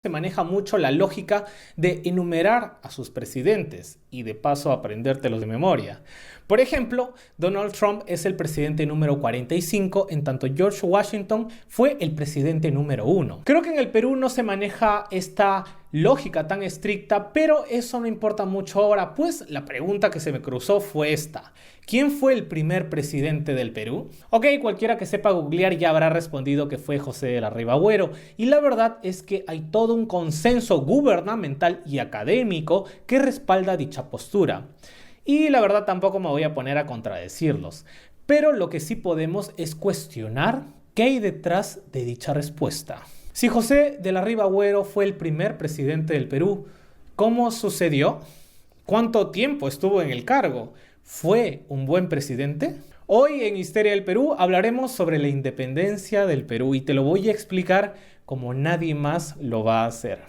se maneja mucho la lógica de enumerar a sus presidentes y de paso aprendértelos de memoria. Por ejemplo, Donald Trump es el presidente número 45, en tanto George Washington fue el presidente número 1. Creo que en el Perú no se maneja esta lógica tan estricta, pero eso no importa mucho ahora, pues la pregunta que se me cruzó fue esta: ¿quién fue el primer presidente del Perú? Ok, cualquiera que sepa googlear ya habrá respondido que fue José de la Riva Agüero, y la verdad es que hay todo un consenso gubernamental y académico que respalda dicha postura. Y la verdad tampoco me voy a poner a contradecirlos, pero lo que sí podemos es cuestionar qué hay detrás de dicha respuesta. Si José de la Riva Agüero fue el primer presidente del Perú, ¿cómo sucedió? ¿Cuánto tiempo estuvo en el cargo? ¿Fue un buen presidente? Hoy en Historia del Perú hablaremos sobre la independencia del Perú y te lo voy a explicar como nadie más lo va a hacer.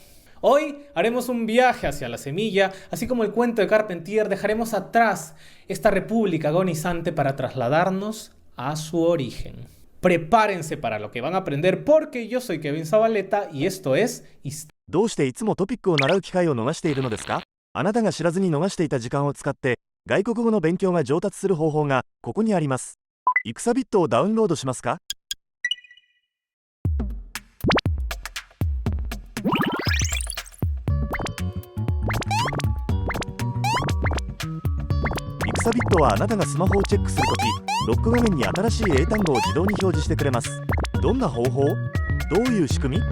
Hoy haremos un viaje hacia la semilla, así como el cuento de Carpentier, dejaremos atrás esta república agonizante para trasladarnos a su origen. Prepárense para lo que van a aprender, porque yo soy Kevin Zabaleta y esto es Historia. どうしていつもトピックを習う機会を逃しているのですか？あなたが知らずに逃していた時間を使って外国語の勉強が上達する方法がここにあります。イクサビットをダウンロードしますか？イクサビットはあなたがスマホをチェックするとき、ロック画面に新しい英単語を自動に表示してくれます。どんな方法？どういう仕組み？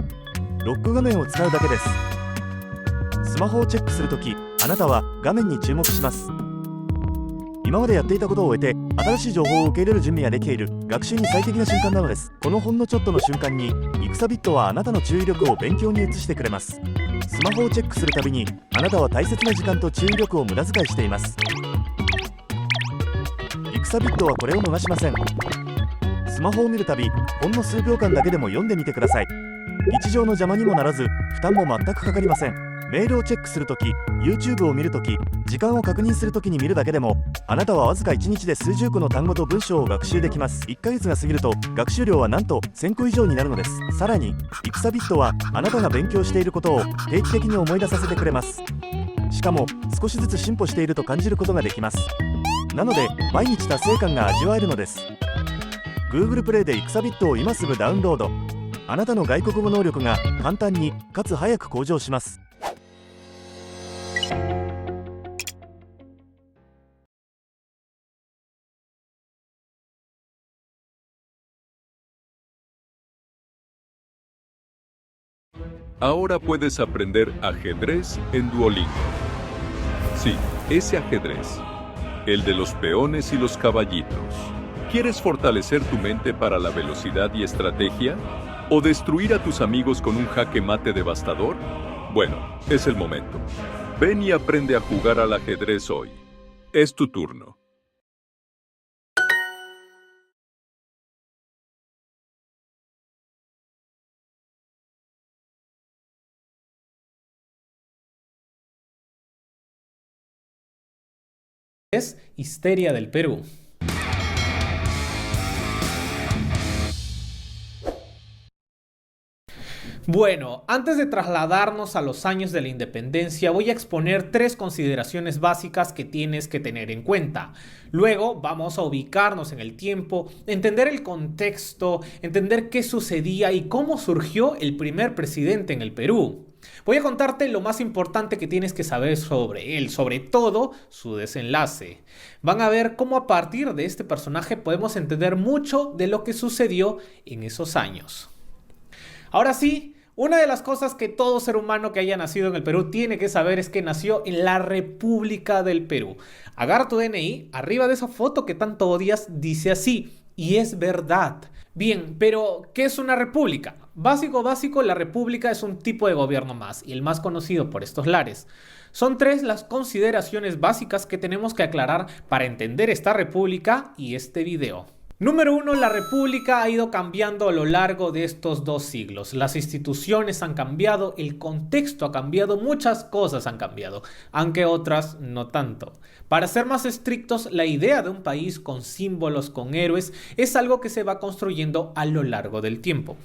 ロック画面を使うだけです。スマホをチェックするとき、あなたは画面に注目します。今までやっていたことを終えて、新しい情報を受け入れる準備ができている学習に最適な瞬間なのです。このほんのちょっとの瞬間に、イクサビットはあなたの注意力を勉強に移してくれます。スマホをチェックするたびに、あなたは大切な時間と注意力を無駄遣いしています。イクサビットはこれを逃しません。スマホを見るたび、ほんの数秒間だけでも読んでみてください。日常の邪魔にもならず、負担も全くかかりません。メールをチェックするとき、YouTube を見るとき、時間を確認するときに見るだけでも、あなたはわずか1日で数十個の単語と文章を学習できます。1ヶ月が過ぎると、学習量はなんと1000個以上になるのです。さらに、イクサビットはあなたが勉強していることを定期的に思い出させてくれます。しかも、少しずつ進歩していると感じることができます。なので、毎日達成感が味わえるのです。Google プレイでイクサビットを今すぐダウンロード。あなたの外国語能力が簡単にかつ早く向上します。Ahora puedes aprender ajedrez en Duolingo. Sí, ese ajedrez. El de los peones y los caballitos. ¿Quieres fortalecer tu mente para la velocidad y estrategia? ¿O destruir a tus amigos con un jaque mate devastador? Bueno, es el momento. Ven y aprende a jugar al ajedrez hoy. Es tu turno. Es Histeria del Perú. Bueno, antes de trasladarnos a los años de la independencia, voy a exponer 3 consideraciones básicas que tienes que tener en cuenta. Luego vamos a ubicarnos en el tiempo, entender el contexto, entender qué sucedía y cómo surgió el primer presidente en el Perú. Voy a contarte lo más importante que tienes que saber sobre él, sobre todo su desenlace. Van a ver cómo a partir de este personaje podemos entender mucho de lo que sucedió en esos años. Ahora sí, una de las cosas que todo ser humano que haya nacido en el Perú tiene que saber es que nació en la República del Perú. Agarra tu DNI, arriba de esa foto que tanto odias, dice así, y es verdad. Bien, pero ¿qué es una república? Básico, la república es un tipo de gobierno más, y el más conocido por estos lares. Son 3 las consideraciones básicas que tenemos que aclarar para entender esta república y este video. Número 1, la república ha ido cambiando a lo largo de estos 2 siglos. Las instituciones han cambiado, el contexto ha cambiado, muchas cosas han cambiado, aunque otras no tanto. Para ser más estrictos, la idea de un país con símbolos, con héroes, es algo que se va construyendo a lo largo del tiempo.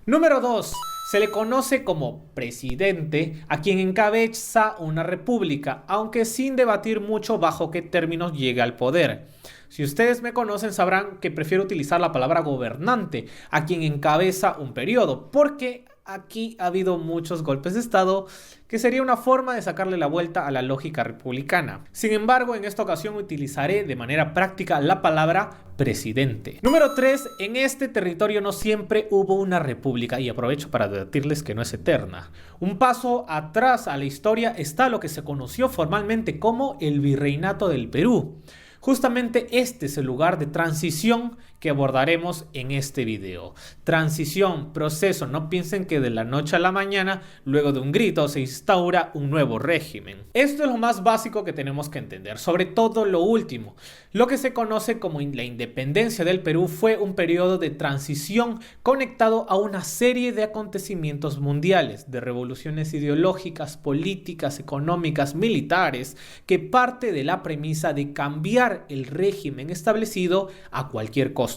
Número 2. Se le conoce como presidente a quien encabeza una república, aunque sin debatir mucho bajo qué términos llega al poder. Si ustedes me conocen sabrán que prefiero utilizar la palabra gobernante a quien encabeza un periodo, porque aquí ha habido muchos golpes de estado que sería una forma de sacarle la vuelta a la lógica republicana. Sin embargo, en esta ocasión utilizaré de manera práctica la palabra presidente. Número 3. En este territorio no siempre hubo una república, y aprovecho para advertirles que no es eterna. Un paso atrás a la historia está lo que se conoció formalmente como el Virreinato del Perú. Justamente este es el lugar de transición que abordaremos en este video. Transición, proceso, no piensen que de la noche a la mañana, luego de un grito, se instaura un nuevo régimen. Esto es lo más básico que tenemos que entender, sobre todo lo último. Lo que se conoce como la independencia del Perú fue un periodo de transición conectado a una serie de acontecimientos mundiales, de revoluciones ideológicas, políticas, económicas, militares, que parte de la premisa de cambiar el régimen establecido a cualquier costo.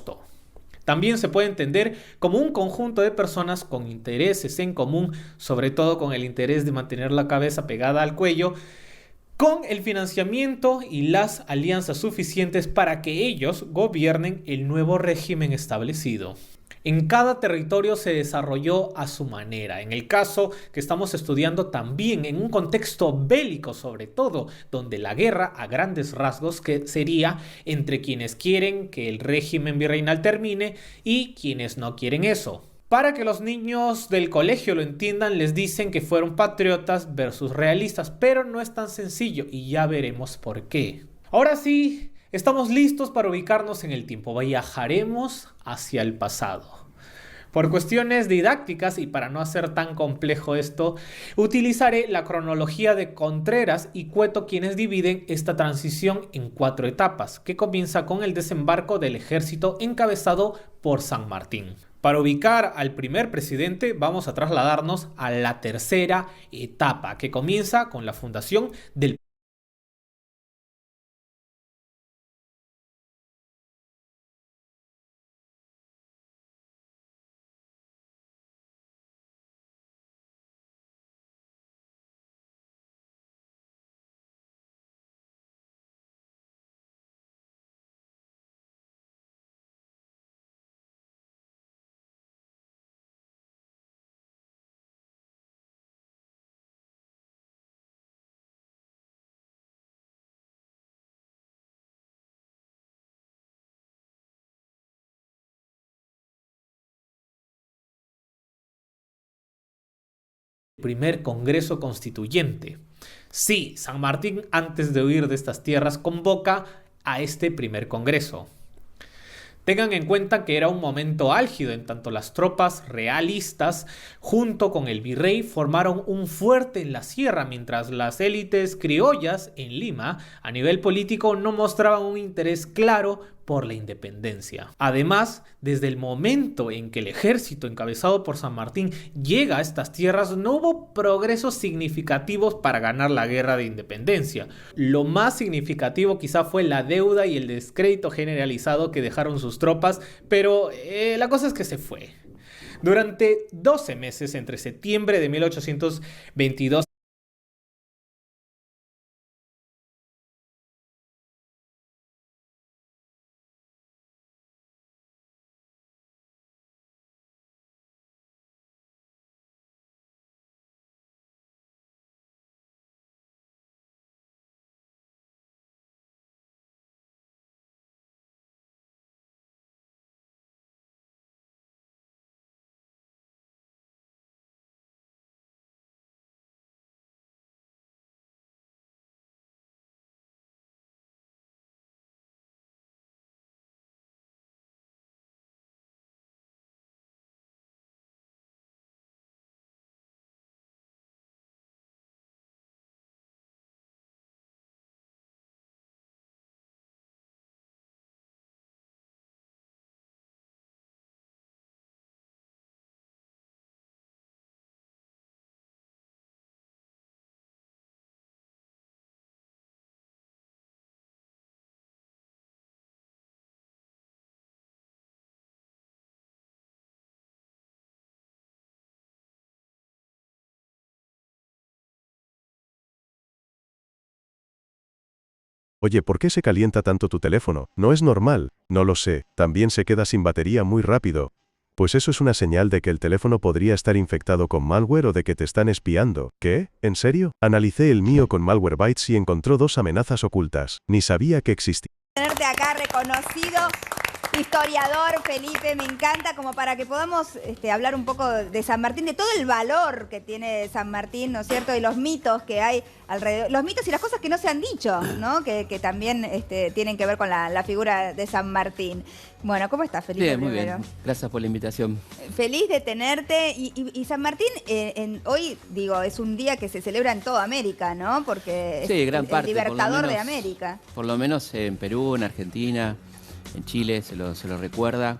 También se puede entender como un conjunto de personas con intereses en común, sobre todo con el interés de mantener la cabeza pegada al cuello, con el financiamiento y las alianzas suficientes para que ellos gobiernen el nuevo régimen establecido. En cada territorio se desarrolló a su manera. En el caso que estamos estudiando también en un contexto bélico sobre todo, donde la guerra a grandes rasgos que sería entre quienes quieren que el régimen virreinal termine y quienes no quieren eso. Para que los niños del colegio lo entiendan, les dicen que fueron patriotas versus realistas, pero no es tan sencillo y ya veremos por qué. Ahora sí, estamos listos para ubicarnos en el tiempo. Viajaremos hacia el pasado. Por cuestiones didácticas y para no hacer tan complejo esto, utilizaré la cronología de Contreras y Cueto, quienes dividen esta transición en 4 etapas, que comienza con el desembarco del ejército encabezado por San Martín. Para ubicar al primer presidente vamos a trasladarnos a la tercera etapa, que comienza con la fundación del primer Congreso Constituyente. Sí, San Martín, antes de huir de estas tierras, convoca a este primer Congreso. Tengan en cuenta que era un momento álgido en tanto las tropas realistas junto con el virrey formaron un fuerte en la sierra, mientras las élites criollas en Lima a nivel político no mostraban un interés claro por la independencia. Además, desde el momento en que el ejército encabezado por San Martín llega a estas tierras, no hubo progresos significativos para ganar la guerra de independencia. Lo más significativo quizá fue la deuda y el descrédito generalizado que dejaron sus tropas, pero la cosa es que se fue. Durante 12 meses, entre septiembre de 1822 Oye, ¿por qué se calienta tanto tu teléfono? No es normal. No lo sé. También se queda sin batería muy rápido. Pues eso es una señal de que el teléfono podría estar infectado con malware o de que te están espiando. ¿Qué? ¿En serio? Analicé el mío con Malwarebytes y encontró 2 amenazas ocultas. Ni sabía que existían. Tenerte acá reconocido historiador, Felipe, me encanta, como para que podamos hablar un poco de San Martín, de todo el valor que tiene San Martín, ¿no es cierto? Y los mitos que hay alrededor, los mitos y las cosas que no se han dicho, ¿no? Que también tienen que ver con la figura de San Martín. Bueno, ¿cómo estás, Felipe? Bien, muy bien. Gracias por la invitación. Feliz de tenerte. Y San Martín, hoy, digo, es un día que se celebra en toda América, ¿no? Porque sí, es gran parte, el libertador menos, de América. Por lo menos en Perú, en Argentina, en Chile se lo recuerda.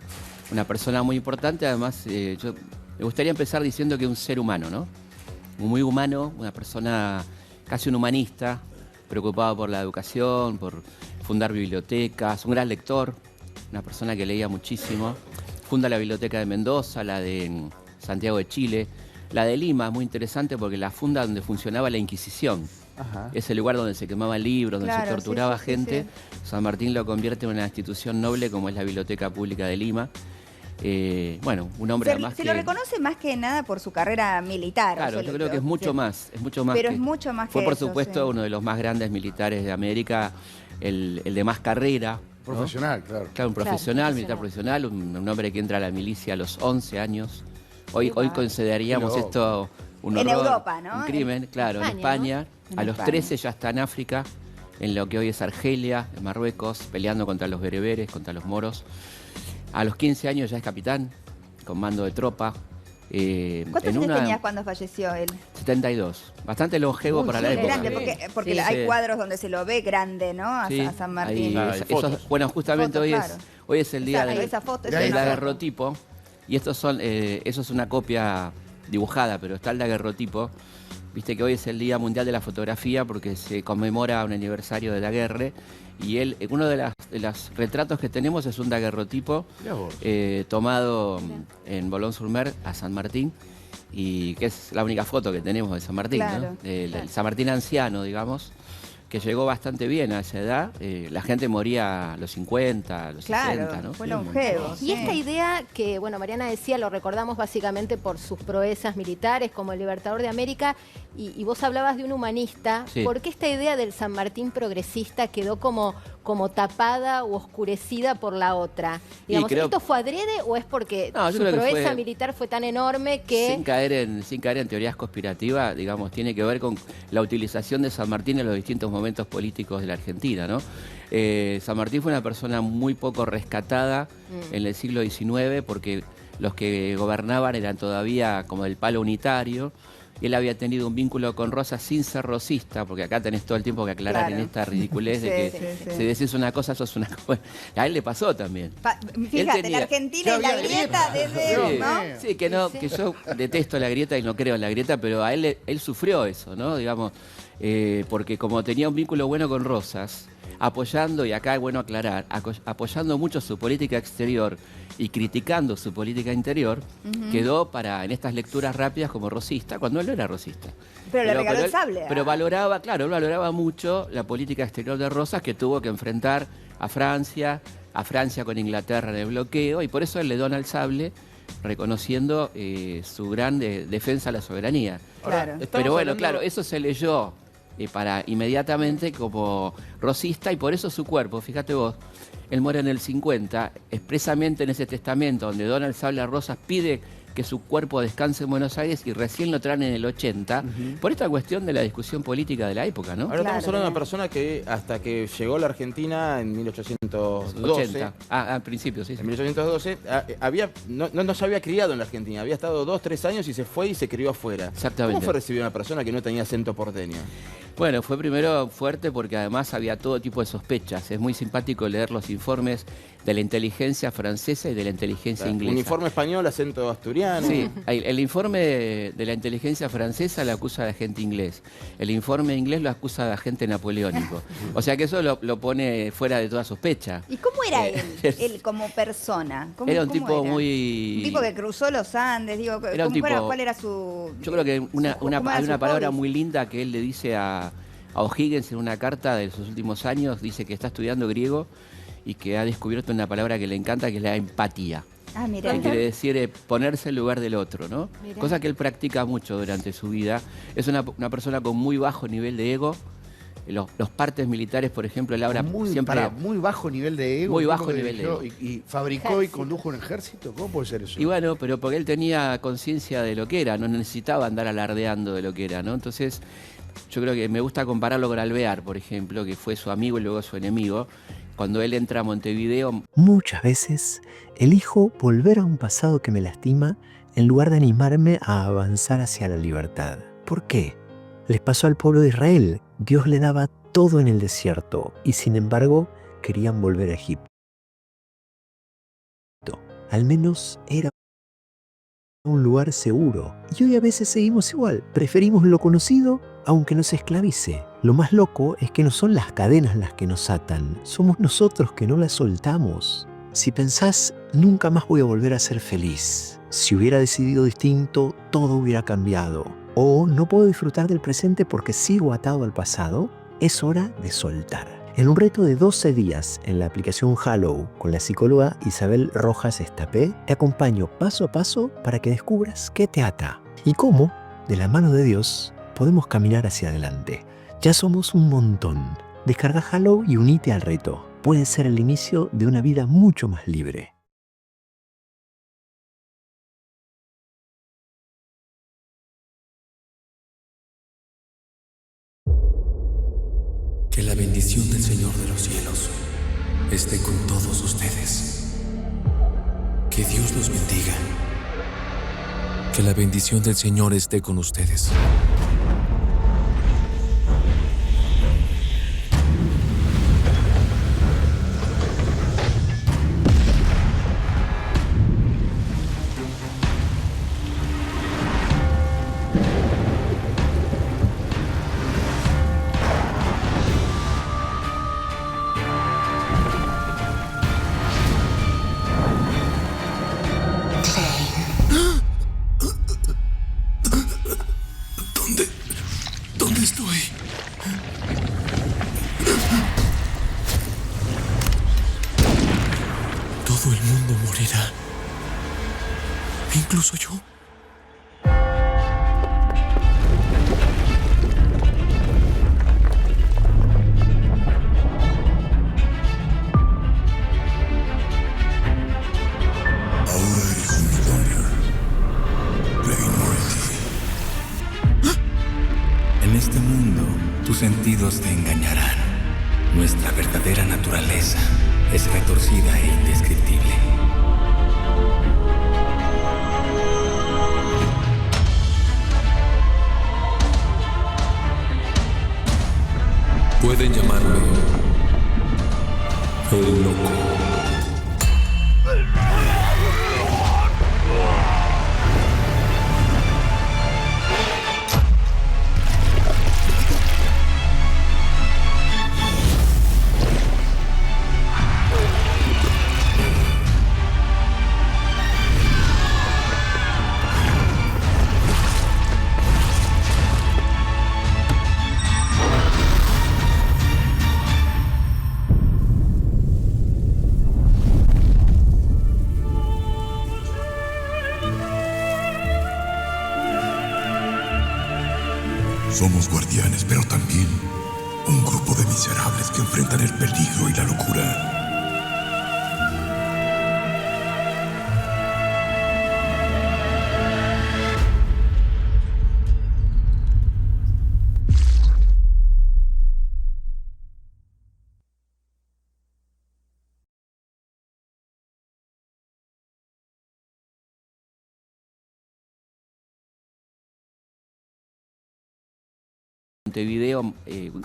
Una persona muy importante, además, yo me gustaría empezar diciendo que es un ser humano, ¿no? Muy humano, una persona casi un humanista, preocupado por la educación, por fundar bibliotecas, un gran lector, una persona que leía muchísimo. Funda la Biblioteca de Mendoza, la de Santiago de Chile, la de Lima, muy interesante porque la funda donde funcionaba la Inquisición. Ajá. Es el lugar donde se quemaban libros, donde se torturaba gente. Sí. San Martín lo convierte en una institución noble como es la Biblioteca Pública de Lima. Bueno, un hombre además se lo reconoce más que nada por su carrera militar. Claro, yo creo que es mucho más. Es mucho más. Pero es mucho más que fue, por eso, supuesto, uno de los más grandes militares de América, el de más carrera. Profesional, ¿no? Claro. Claro, un profesional, militar profesional, un hombre que entra a la milicia a los 11 años. Hoy consideraríamos esto un horror, en Europa, ¿no? Un crimen, claro, en España. ¿No? A los 13 ya está en África, en lo que hoy es Argelia, en Marruecos, peleando contra los bereberes, contra los moros. A los 15 años ya es capitán, con mando de tropa. ¿Cuántos años tenías cuando falleció él? 72. Bastante longevo para la época. Grande, porque hay cuadros donde se lo ve grande, ¿no? A San Martín. Bueno, justamente hoy es el día del daguerrotipo. Y estos son, eso es una copia dibujada, pero está el daguerrotipo. Viste que hoy es el Día Mundial de la Fotografía porque se conmemora un aniversario de Daguerre. Y uno de los retratos que tenemos es un daguerrotipo tomado en Boulogne-sur-Mer a San Martín. Y que es la única foto que tenemos de San Martín, claro, ¿no? El San Martín anciano, digamos, que llegó bastante bien a esa edad. La gente moría a los 50, a los 60, ¿no? Fue longevo. Y esta idea que, bueno, Mariana decía, lo recordamos básicamente por sus proezas militares como el libertador de América, y vos hablabas de un humanista. Sí. ¿Por qué esta idea del San Martín progresista quedó como tapada o oscurecida por la otra? Digamos, ¿esto fue adrede o es porque su proeza militar fue tan enorme que...? Sin caer en teorías conspirativas, digamos, tiene que ver con la utilización de San Martín en los distintos momentos políticos de la Argentina, ¿no? San Martín fue una persona muy poco rescatada en el siglo XIX porque los que gobernaban eran todavía como del palo unitario. Él había tenido un vínculo con Rosas sin ser rosista, porque acá tenés todo el tiempo que aclarar en esta ridiculez de que si decís una cosa, sos una cosa. A él le pasó también. Fíjate, la Argentina y la grieta desde... ¿no? Sí, que yo detesto la grieta y no creo en la grieta, pero a él sufrió eso, ¿no? Digamos, porque como tenía un vínculo bueno con Rosas, apoyando, y acá es bueno aclarar, apoyando mucho su política exterior y criticando su política interior, quedó en estas lecturas rápidas como rosista, cuando él no era rosista. Pero le regaló el sable. Pero valoraba mucho la política exterior de Rosas, que tuvo que enfrentar a Francia con Inglaterra en el bloqueo, y por eso él le dona el sable, reconociendo su gran defensa a la soberanía. Claro. Pero bueno, claro, eso se leyó inmediatamente como rosista, y por eso su cuerpo, fíjate vos, él muere en el 50, expresamente en ese testamento donde dona el sable a Rosas, pide que su cuerpo descanse en Buenos Aires y recién lo traen en el 80, por esta cuestión de la discusión política de la época, ¿no? Ahora estamos hablando de una persona que hasta que llegó a la Argentina en 1812... 80. Al principio, sí. En 1812 no se había criado en la Argentina, había estado 2-3 años y se fue y se crió afuera. Exactamente. ¿Cómo fue recibir a una persona que no tenía acento porteño? Bueno, fue primero fuerte porque además había todo tipo de sospechas. Es muy simpático leer los informes de la inteligencia francesa y de la inteligencia inglesa. Un informe español, acento asturiano. Sí, el informe de la inteligencia francesa lo acusa de agente inglés. El informe inglés lo acusa de agente napoleónico. O sea que eso lo pone fuera de toda sospecha. ¿Y cómo era él como persona? Era un tipo muy... Un tipo que cruzó los Andes, digo, era un tipo, ¿cuál era su...? Yo creo que hay una palabra muy linda que él le dice a A O'Higgins, en una carta de sus últimos años, dice que está estudiando griego y que ha descubierto una palabra que le encanta, que es la empatía. Ah, mira. Que quiere decir ponerse en lugar del otro, ¿no? Mirá. Cosa que él practica mucho durante su vida. Es una persona con muy bajo nivel de ego. Los partes militares, por ejemplo, él ahora siempre... Muy bajo nivel de ego. Muy un bajo tipo que nivel de dirigió ego. Y fabricó y condujo un ejército. ¿Cómo puede ser eso? Y bueno, pero porque él tenía conciencia de lo que era, no necesitaba andar alardeando de lo que era, ¿no? Entonces, yo creo que me gusta compararlo con Alvear, por ejemplo, que fue su amigo y luego su enemigo. Cuando él entra a Montevideo... Muchas veces elijo volver a un pasado que me lastima en lugar de animarme a avanzar hacia la libertad. ¿Por qué? Les pasó al pueblo de Israel. Dios le daba todo en el desierto y sin embargo querían volver a Egipto. Al menos era un lugar seguro. Y hoy a veces seguimos igual. Preferimos lo conocido aunque nos esclavice. Lo más loco es que no son las cadenas las que nos atan. Somos nosotros que no las soltamos. Si pensás, nunca más voy a volver a ser feliz. Si hubiera decidido distinto, todo hubiera cambiado. O no puedo disfrutar del presente porque sigo atado al pasado. Es hora de soltar. En un reto de 12 días en la aplicación Hallow con la psicóloga Isabel Rojas Estapé, te acompaño paso a paso para que descubras qué te ata y cómo, de la mano de Dios, podemos caminar hacia adelante. Ya somos un montón. Descarga Hallow y unite al reto. Puede ser el inicio de una vida mucho más libre. Que la bendición del Señor de los cielos esté con todos ustedes. Que Dios los bendiga. Que la bendición del Señor esté con ustedes. ¿Dónde estoy? Todo el mundo morirá. Incluso yo. Ahora eres un Thunder. Play Mighty. En este mundo, tus sentidos te engañarán. Nuestra verdadera naturaleza es retorcida e indescriptible. Pueden llamarme el loco. Somos guardianes, pero también un grupo de miserables que enfrentan el peligro y la locura. Montevideo,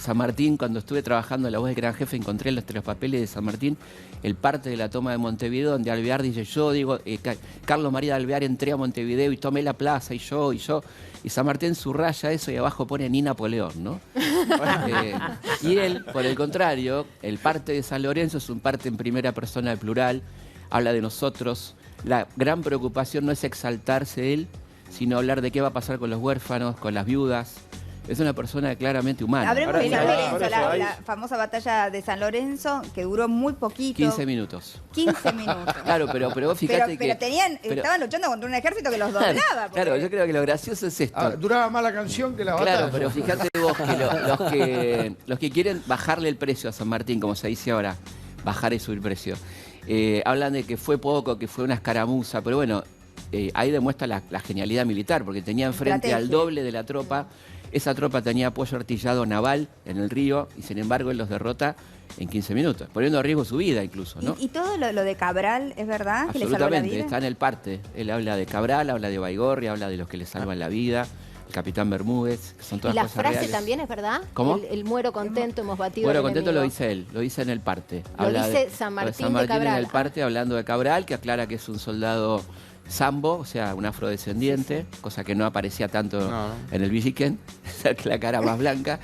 San Martín, cuando estuve trabajando en La Voz del Gran Jefe, encontré entre los papeles de San Martín el parte de la toma de Montevideo, donde Alvear dice, Carlos María de Alvear, entré a Montevideo y tomé la plaza, y yo, y San Martín subraya eso y abajo pone ni Napoleón, ¿no? Y él, por el contrario, el parte de San Lorenzo es un parte en primera persona del plural, habla de nosotros, la gran preocupación no es exaltarse él, sino hablar de qué va a pasar con los huérfanos, con las viudas, Es una persona claramente humana. Hablemos de San Ahora, Lorenzo, por eso la famosa batalla de San Lorenzo, que duró muy poquito. 15 minutos. 15 minutos. Claro, pero vos fíjate pero que... estaban luchando contra un ejército que los doblaba. Claro, yo creo que lo gracioso es esto. Duraba más la canción que la batalla. Claro, pero fíjate vos que los que quieren bajarle el precio a San Martín, como se dice ahora, bajar y subir precio, hablan de que fue poco, que fue una escaramuza, pero bueno, ahí demuestra la genialidad militar, porque tenía enfrente al doble de la tropa. Esa tropa tenía apoyo artillado naval en el río y sin embargo él los derrota en 15 minutos, poniendo en riesgo su vida incluso, ¿no? ¿Y todo lo de Cabral es verdad? ¿Que le salvó la Absolutamente, vida? está en el parte. Él habla de Cabral, habla de Baigorri, habla de los que le salvan la vida, el capitán Bermúdez, que son todas ¿Y la cosas frase reales. también es verdad? ¿Cómo? El muero contento, hemos batido Muero al contento lo enemigo. dice él, lo dice en el parte. Lo Habla dice de- San lo de Martín de Cabral. en el parte, hablando de Cabral, que aclara que es un soldado sambo, o sea, un afrodescendiente, cosa que no aparecía tanto en el Villiquen, la cara más blanca.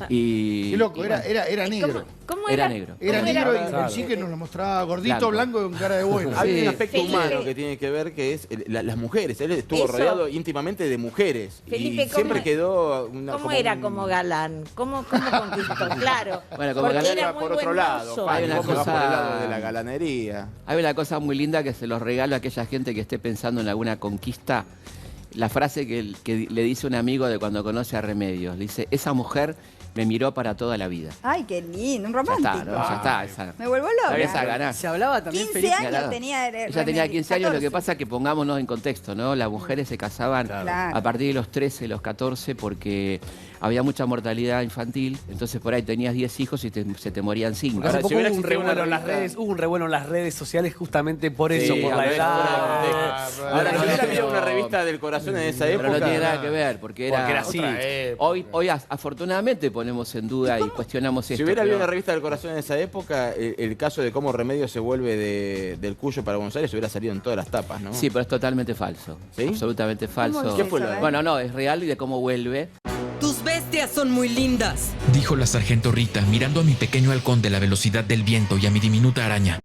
Y, Qué loco, y era bueno, negro. ¿Cómo era negro. Era negro y Claro. sí que nos lo mostraba gordito, Blanco. blanco y con cara de bueno. Hay Sí. un aspecto Felipe. humano que tiene que ver que es las mujeres. Él estuvo Eso. rodeado íntimamente de mujeres. Felipe, y siempre ¿cómo- quedó ¿Cómo era como galán? ¿Cómo conquistó? Claro. Bueno, como porque galán era era muy por otro buen lado. mozo. Hay una Vos me vas por el cosa- lado de la galanería. Hay una cosa muy linda que se los regalo a aquella gente que esté pensando en alguna conquista. La frase que le dice un amigo de cuando conoce a Remedios. Le dice, esa mujer me miró para toda la vida. Ay, qué lindo, un Ya romántico. está, ¿no? Ya está. Esa, Me vuelvo esa loca. ganá. Se hablaba también, 15 Felipe. años Ganado. tenía. Ella tenía 15 años, lo que 14. pasa es que pongámonos en contexto, ¿no? Las mujeres se casaban Claro. a partir de los 13, los 14, porque había mucha mortalidad infantil, entonces por ahí tenías 10 hijos y se te morían 5. Hace Ahora, poco si hubiera hubo un existido revuelo una en las revista- redes, hubo un revuelo en las redes sociales justamente por Sí, eso, por a la ver, edad. Ahora, si no, hubiera pero- habido una revista del corazón en esa época. Pero no tiene nada que ver, porque era así. Hoy afortunadamente ponemos en duda y cuestionamos Si esto. hubiera habido pero- una revista del corazón en esa época, el caso de cómo Remedios se vuelve del Cuyo para Buenos Aires hubiera salido en todas las tapas, ¿no? Sí, pero es totalmente falso. ¿Sí? Absolutamente falso. ¿Qué fue lo de- Bueno, no, es real y de cómo vuelve. Tus bestias son muy lindas. Dijo la sargento Rita, mirando a mi pequeño halcón de la velocidad del viento y a mi diminuta araña.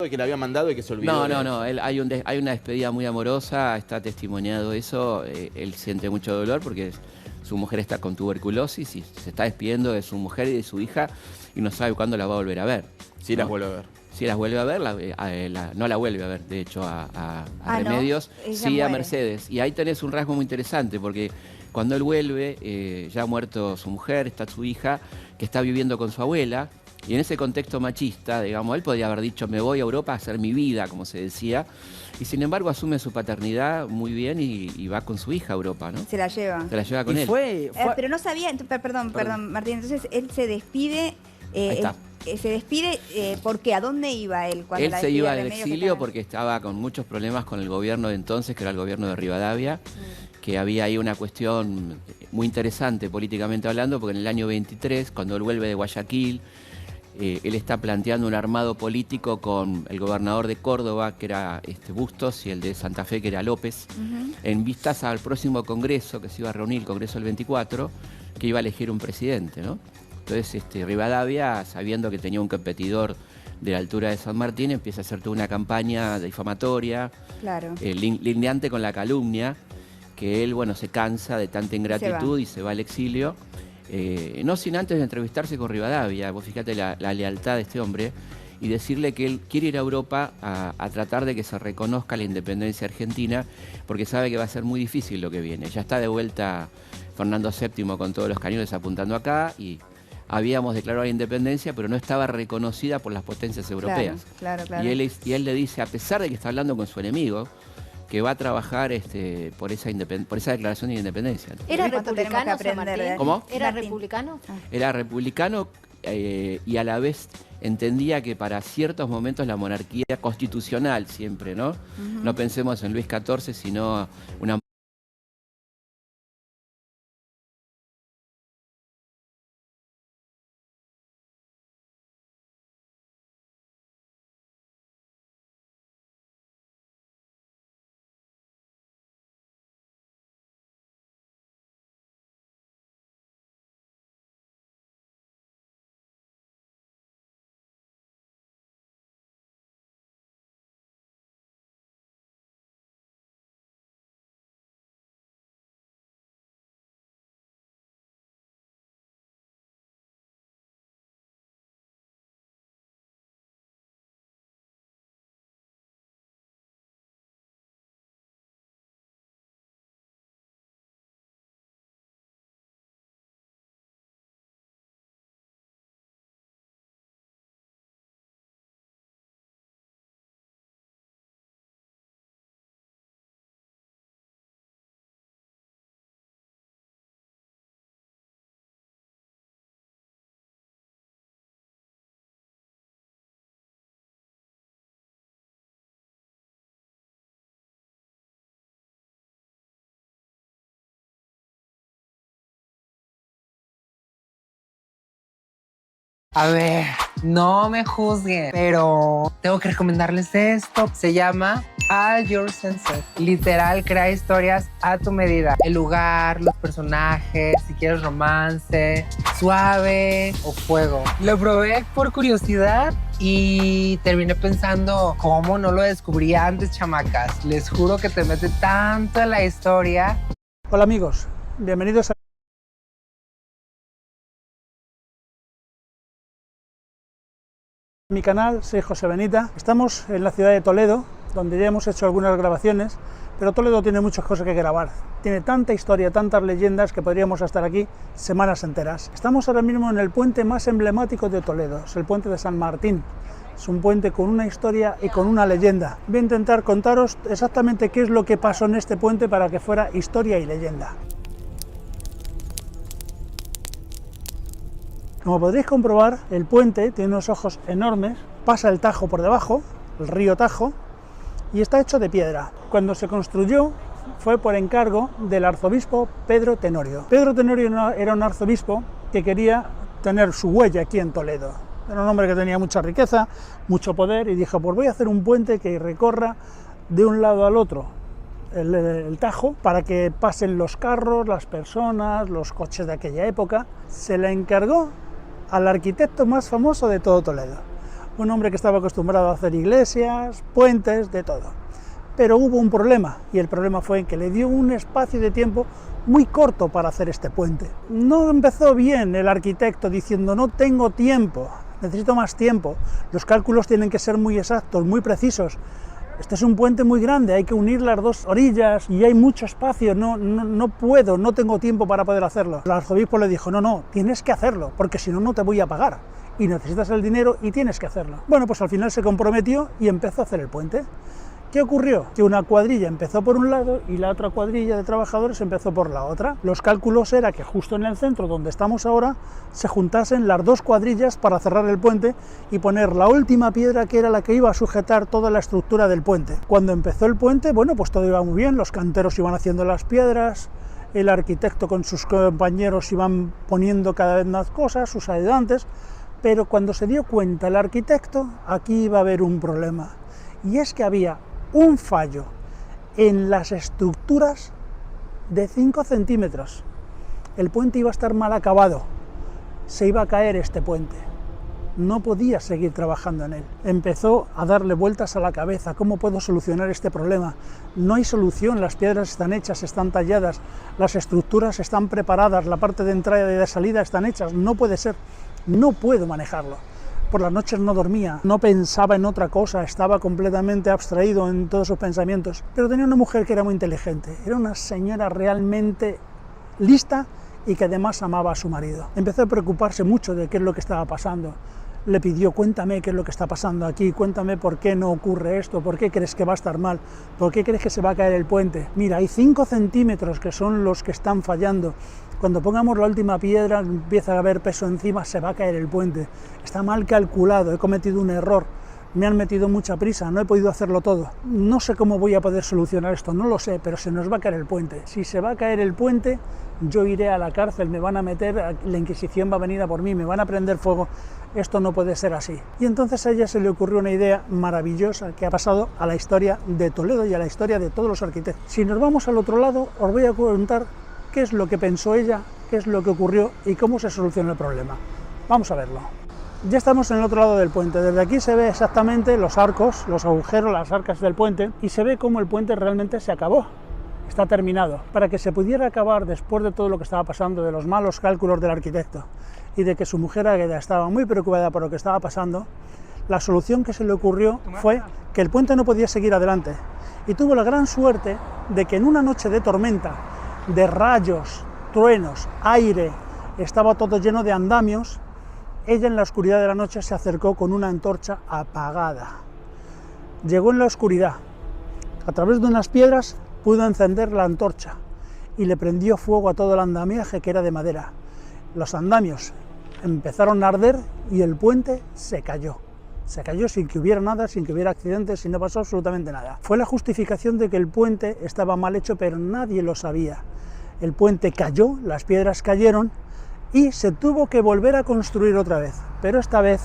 Y que le había mandado y que se olvidó. No. Hay una despedida muy amorosa, está testimoniado eso. Él siente mucho dolor porque su mujer está con tuberculosis y se está despidiendo de su mujer y de su hija y no sabe cuándo la va a volver a ver. Sí, ¿no? las vuelve a ver. Si las vuelve a ver, no la vuelve a ver, de hecho, a Ah, ¿no? Remedios, Ella sí a muere. Mercedes. Y ahí tenés un rasgo muy interesante, porque cuando él vuelve, ya ha muerto su mujer, está su hija, que está viviendo con su abuela, y en ese contexto machista, digamos, él podía haber dicho, me voy a Europa a hacer mi vida, como se decía, y sin embargo asume su paternidad muy bien y va con su hija a Europa, ¿no? Se la lleva. Se la lleva con Y él. fue Pero no sabía, perdón, Martín, entonces él se despide. Ahí está. Se despide, ¿por qué? ¿A dónde iba él cuando Él la se despide iba de al Remedios que exilio estaba- porque estaba con muchos problemas con el gobierno de entonces, que era el gobierno de Rivadavia, que había ahí una cuestión muy interesante políticamente hablando, porque en el año 23, cuando él vuelve de Guayaquil, él está planteando un armado político con el gobernador de Córdoba, que era Bustos, y el de Santa Fe, que era López, en vistas al próximo congreso, que se iba a reunir, el congreso del 24, que iba a elegir un presidente, ¿no? Entonces, Rivadavia, sabiendo que tenía un competidor de la altura de San Martín, empieza a hacer toda una campaña difamatoria, Claro. lindeante con la calumnia, que él, bueno, se cansa de tanta ingratitud y se va al exilio, no sin antes de entrevistarse con Rivadavia. Vos fíjate la lealtad de este hombre, y decirle que él quiere ir a Europa a tratar de que se reconozca la independencia argentina, porque sabe que va a ser muy difícil lo que viene. Ya está de vuelta Fernando VII con todos los cañones apuntando acá, y habíamos declarado la independencia, pero no estaba reconocida por las potencias europeas. Claro. Y él le dice, a pesar de que está hablando con su enemigo, que va a trabajar por esa declaración de independencia. ¿Era ¿Cuánto tenemos que republicano San aprender de Martín? él? ¿Cómo? ¿Era Martín. republicano? Era republicano y a la vez entendía que para ciertos momentos la monarquía constitucional siempre, ¿no? No pensemos en Luis XIV, sino una A ver, no me juzguen, pero tengo que recomendarles esto. Se llama All Your Senses. Literal, crea historias a tu medida. El lugar, los personajes, si quieres romance, suave o fuego. Lo probé por curiosidad y terminé pensando, ¿cómo no lo descubrí antes, chamacas? Les juro que te mete tanto en la historia. Hola amigos, bienvenidos a mi canal. Soy José Benita. Estamos en la ciudad de Toledo, donde ya hemos hecho algunas grabaciones, pero Toledo tiene muchas cosas que grabar. Tiene tanta historia, tantas leyendas que podríamos estar aquí semanas enteras. Estamos ahora mismo en el puente más emblemático de Toledo, es el puente de San Martín. Es un puente con una historia y con una leyenda. Voy a intentar contaros exactamente qué es lo que pasó en este puente para que fuera historia y leyenda. Como podréis comprobar, el puente tiene unos ojos enormes, pasa el Tajo por debajo, el río Tajo, y está hecho de piedra. Cuando se construyó fue por encargo del arzobispo Pedro Tenorio. Pedro Tenorio era un arzobispo que quería tener su huella aquí en Toledo. Era un hombre que tenía mucha riqueza, mucho poder, y dijo, pues voy a hacer un puente que recorra de un lado al otro el Tajo, para que pasen los carros, las personas, los coches de aquella época. Se le encargó al arquitecto más famoso de todo Toledo, un hombre que estaba acostumbrado a hacer iglesias, puentes, de todo. Pero hubo un problema, y el problema fue que le dio un espacio de tiempo muy corto para hacer este puente. No empezó bien el arquitecto diciendo, no tengo tiempo, necesito más tiempo, los cálculos tienen que ser muy exactos, muy precisos. Este es un puente muy grande, hay que unir las dos orillas y hay mucho espacio, no puedo, no tengo tiempo para poder hacerlo. El arzobispo le dijo, no, tienes que hacerlo, porque si no, no te voy a pagar. Y necesitas el dinero y tienes que hacerlo. Bueno, pues al final se comprometió y empezó a hacer el puente. ¿Qué ocurrió? Que una cuadrilla empezó por un lado y la otra cuadrilla de trabajadores empezó por la otra. Los cálculos era que justo en el centro, donde estamos ahora, se juntasen las dos cuadrillas para cerrar el puente y poner la última piedra, que era la que iba a sujetar toda la estructura del puente. Cuando empezó el puente, bueno, pues todo iba muy bien, los canteros iban haciendo las piedras, el arquitecto con sus compañeros iban poniendo cada vez más cosas, sus ayudantes, pero cuando se dio cuenta el arquitecto, aquí iba a haber un problema, y es que había un fallo en las estructuras de 5 centímetros. El puente iba a estar mal acabado, se iba a caer este puente, no podía seguir trabajando en él. Empezó a darle vueltas a la cabeza, ¿cómo puedo solucionar este problema? No hay solución, las piedras están hechas, están talladas, las estructuras están preparadas, la parte de entrada y de salida están hechas, no puede ser, no puedo manejarlo. Por las noches no dormía, no pensaba en otra cosa, estaba completamente abstraído en todos sus pensamientos. Pero tenía una mujer que era muy inteligente, era una señora realmente lista y que además amaba a su marido. Empezó a preocuparse mucho de qué es lo que estaba pasando. Le pidió, cuéntame qué es lo que está pasando aquí, cuéntame por qué no ocurre esto, por qué crees que va a estar mal, por qué crees que se va a caer el puente. Mira, hay 5 centímetros que son los que están fallando. Cuando pongamos la última piedra empieza a haber peso encima, se va a caer el puente. Está mal calculado, he cometido un error, me han metido mucha prisa, no he podido hacerlo todo. No sé cómo voy a poder solucionar esto, no lo sé, pero se nos va a caer el puente. Si se va a caer el puente, yo iré a la cárcel, me van a meter, la Inquisición va a venir a por mí, me van a prender fuego. Esto no puede ser así. Y entonces a ella se le ocurrió una idea maravillosa que ha pasado a la historia de Toledo y a la historia de todos los arquitectos. Si nos vamos al otro lado, os voy a contar qué es lo que pensó ella, qué es lo que ocurrió y cómo se solucionó el problema. Vamos a verlo. Ya estamos en el otro lado del puente. Desde aquí se ve exactamente los arcos, los agujeros, las arcas del puente, y se ve cómo el puente realmente se acabó. Está terminado. Para que se pudiera acabar después de todo lo que estaba pasando, de los malos cálculos del arquitecto y de que su mujer estaba muy preocupada por lo que estaba pasando, la solución que se le ocurrió fue que el puente no podía seguir adelante. Y tuvo la gran suerte de que en una noche de tormenta, de rayos, truenos, aire, estaba todo lleno de andamios, ella en la oscuridad de la noche se acercó con una antorcha apagada. Llegó en la oscuridad, a través de unas piedras pudo encender la antorcha y le prendió fuego a todo el andamiaje, que era de madera. Los andamios empezaron a arder y el puente se cayó. Se cayó sin que hubiera nada, sin que hubiera accidentes, sin no pasó absolutamente nada. Fue la justificación de que el puente estaba mal hecho, pero nadie lo sabía. El puente cayó, las piedras cayeron y se tuvo que volver a construir otra vez. Pero esta vez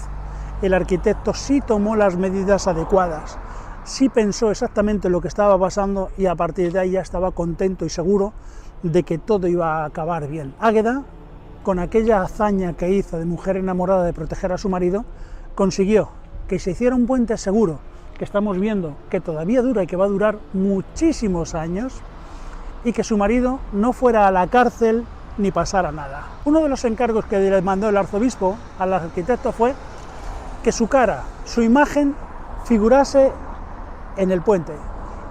el arquitecto sí tomó las medidas adecuadas, sí pensó exactamente lo que estaba pasando y a partir de ahí ya estaba contento y seguro de que todo iba a acabar bien. Águeda, con aquella hazaña que hizo de mujer enamorada de proteger a su marido, consiguió que se hiciera un puente seguro, que estamos viendo que todavía dura y que va a durar muchísimos años, y que su marido no fuera a la cárcel ni pasara nada. Uno de los encargos que le mandó el arzobispo al arquitecto fue que su cara, su imagen, figurase en el puente.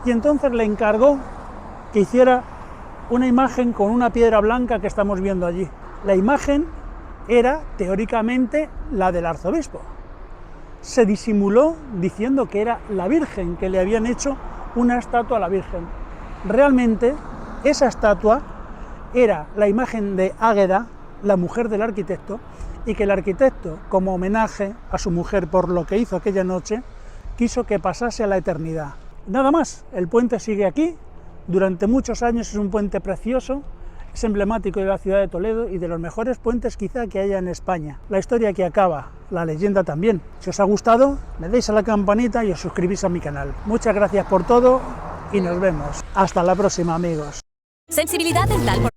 Y entonces le encargó que hiciera una imagen con una piedra blanca que estamos viendo allí. La imagen era, teóricamente, la del arzobispo. Se disimuló diciendo que era la Virgen, que le habían hecho una estatua a la Virgen. Realmente, esa estatua era la imagen de Águeda, la mujer del arquitecto, y que el arquitecto, como homenaje a su mujer por lo que hizo aquella noche, quiso que pasase a la eternidad. Nada más, el puente sigue aquí, durante muchos años es un puente precioso, es emblemático de la ciudad de Toledo y de los mejores puentes quizá que haya en España. La historia aquí acaba, la leyenda también. Si os ha gustado, le deis a la campanita y os suscribís a mi canal. Muchas gracias por todo y nos vemos. Hasta la próxima, amigos. Sensibilidad dental.